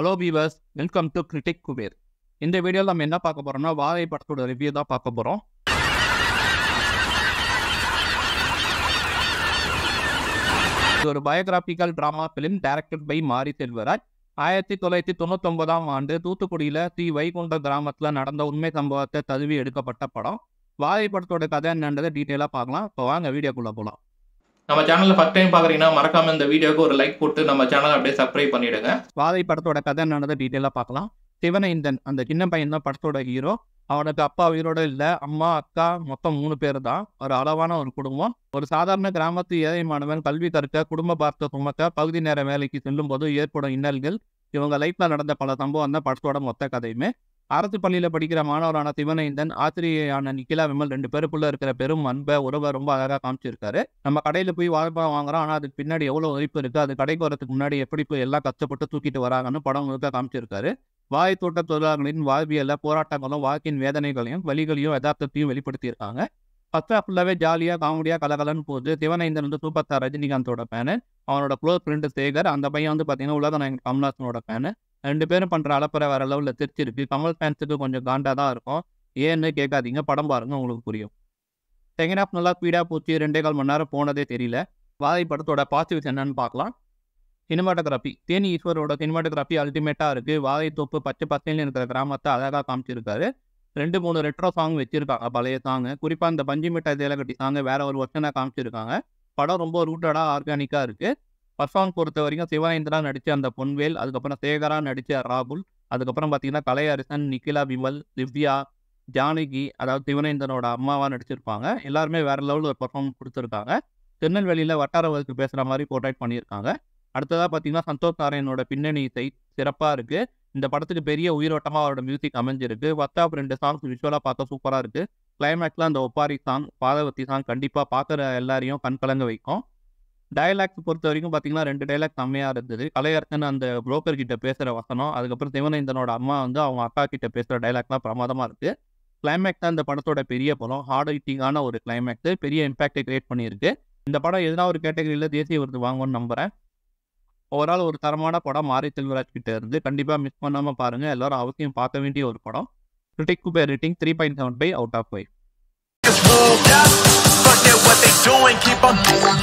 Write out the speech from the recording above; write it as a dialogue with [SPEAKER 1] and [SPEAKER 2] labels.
[SPEAKER 1] Hello viewers, welcome to Critic Kuber. இந்த வீடியோவில் நம்ம என்ன பார்க்க போகிறோம்னா வாழை படத்தோட ரிவ்யூ தான் பார்க்க போகிறோம். இது ஒரு biographical drama film directed by Mari Selvaraj. 1999ஆம் ஆண்டு தூத்துக்குடியில் ஸ்ரீ வைகுண்ட கிராமத்தில் நடந்த உண்மை சம்பவத்தை தழுவி எடுக்கப்பட்ட படம். வாழை படத்தோட கதை என்னன்றதை டீட்டெயிலாக பார்க்கலாம். இப்போ வாங்க வீடியோக்குள்ளே போகலாம்.
[SPEAKER 2] நம்ம சேனலில் ஃபர்ஸ்ட் டைம் பார்க்குறீங்கன்னா மறக்காம இந்த வீடியோக்கு ஒரு லைக் போட்டு நம்ம சேனலை அப்படியே சப்ஸ்கிரைப் பண்ணிவிடுங்க.
[SPEAKER 1] வாழை படத்தோட கதை என்னன்றதை டீட்டெயிலாக பார்க்கலாம். சிவனேந்தன் அந்த சின்ன பையன் தான் படத்தோட ஹீரோ. அவனுக்கு அப்பா உயிரோடு இல்லை, அம்மா அக்கா மொத்தம் 3 பேர் தான். ஒரு அளவான ஒரு குடும்பம். ஒரு சாதாரண கிராமத்து ஏழை மாணவன் கல்வி கற்க குடும்ப பார்த்த சுமக்க பகுதி நேர வேலைக்கு செல்லும் போது ஏற்படும் இன்னல்கள், இவங்க லைஃப்பில் நடந்த பல சம்பவம் தான் படத்தோட மொத்த கதையுமே. அரசு பள்ளியில் படிக்கிற மாணவரான சிவனேந்தன் ஆசிரியரான நிக்கிலா விமல் 2 பேருக்குள்ள இருக்கிற பெரும் அன்பை உறவை ரொம்ப அழகாக காமிச்சிருக்காரு. நம்ம கடையில் போய் வாழைப்பழம் வாங்குறோம், ஆனால் அதுக்கு பின்னாடி எவ்வளோ உழைப்பு இருக்குது, அது கடைக்கு வரதுக்கு முன்னாடி எப்படி போய் எல்லாம் கஷ்டப்பட்டு தூக்கிட்டு வராங்கன்னு படம் முழுக்க காமிச்சிருக்காரு. வாழை தோட்ட தொழிலாளர்களின் வாழ்வியல்ல போராட்டங்களும் வாழ்க்கையின் வேதனைகளையும் வலிகளையும் யதார்த்தத்தையும் வெளிப்படுத்தியிருக்காங்க. ஃபர்ஸ்ட் ஹாஃப் ஃபுல்லாகவே ஜாலியாக காமெடியாக கலகலன்னு போகுது. சிவனேந்தன் சூப்பர் ஸ்டார் ரஜினிகாந்தோட ஃபேனு. அவனோட க்ளோஸ் ஃப்ரெண்டு சேகர், அந்த பையன் பார்த்தீங்கன்னா உலகநாயகன் கமல்ஹாசனோட ஃபேனு. 2 பேரும் பண்ணுற அலப்பறை வேற லெவலில் தெரிச்சிருக்கு. கமல் ஃபேன்ஸுக்கு கொஞ்சம் காண்டாக தான் இருக்கும். ஏன்னு கேட்காதீங்க, படம் பாருங்க உங்களுக்கு புரியும். செகண்ட் ஹாஃப் நல்லா ஸ்பீடாக போச்சு. 2.25 மணி நேரம் போனதே தெரியல. வாழை படத்தோட பாசிட்டிவ்ஸ் என்னன்னு பார்க்கலாம். சினிமாட்டோகிராஃபி, தேனி ஈஸ்வரோட சினிமாட்டோகிராஃபி அல்டிமேட்டாக இருக்குது. வாழைத்தோப்பு பச்சை பசேல்னு இருக்கிற கிராமத்தை அழகாக காமிச்சிருக்காரு. 2-3 ரெட்ரோ சாங் வச்சிருக்காங்க, பழைய சாங்கு. குறிப்பாக அந்த பஞ்சு மிட்டாய் தேலக்கட்டி சாங்கு வேற ஒரு வருஷனாக காமிச்சிருக்காங்க. படம் ரொம்ப ரூட்டடாக ஆர்கானிக்காக இருக்குது. ஃபர்ஸ்ட் சாங் பொறுத்த வரைக்கும் சிவனேந்திரா நடித்த அந்த பொன்வேல், அதுக்கப்புறம் சேகரா நடித்த ராகுல், அதுக்கப்புறம் பார்த்தீங்கன்னா கலையரசன், நிக்கிலா விமல், திவ்யா, ஜானகி, அதாவது சிவனேந்திரனோட அம்மாவாக நடிச்சிருப்பாங்க. எல்லாருமே வேற லெவலில் ஒரு பர்ஃபார்மன்ஸ் கொடுத்துருக்காங்க. திருநெல்வேலியில் வட்டார வழக்கு பேசுகிற மாதிரி போர்ட்ரேட் பண்ணியிருக்காங்க. அடுத்ததாக பார்த்தீங்கன்னா சந்தோஷ் நாராயணனோட பின்னணி இசை சிறப்பாக இருக்குது. இந்த படத்துக்கு பெரிய உயிரோட்டமாக அவரோட மியூசிக் அமைஞ்சிருக்கு. ஃபர்ஸ்ட் ஆஃப் 2 சாங்ஸ் விஷுவலாக பார்க்க சூப்பராக இருக்குது. கிளைமேக்ஸில் அந்த ஒப்பாரி சாங், பாதவத்தி சாங் கண்டிப்பாக பார்க்குற எல்லாரையும் கண்கலங்க வைக்கும். டயலாக்ஸ் பொறுத்த வரைக்கும் பார்த்தீங்கன்னா 2 டைலாக் செம்மையாக இருந்தது. கலையரசன் அந்த புரோக்கர் கிட்ட பேசுகிற வசனம், அதுக்கப்புறம் சிவனேந்தனோட அம்மா அவங்க அக்கா கிட்ட பேசுகிற டைலாக்லாம் பிரமாதமாக இருக்குது. கிளைமேக்ஸ் தான் இந்த படத்தோட பெரிய படம். ஹார்ட் ஹிட்டிங்கான ஒரு கிளைமேக்ஸ், பெரிய இம்பாக்டை கிரியேட் பண்ணியிருக்கு. இந்த படம் எதனா ஒரு கேட்டகரியில் தேசிய விருது வாங்கும்னு நம்புகிறேன். ஓவரால் ஒரு தரமான படம் மாரி செல்வராஜ் கிட்ட இருந்து. கண்டிப்பாக மிஸ் பண்ணாமல் பாருங்கள். எல்லாரும் அவசியம் பார்க்க வேண்டிய ஒரு படம். Critic Kuber rating 3.75 out of 5.
[SPEAKER 3] What they doing, keep on doing.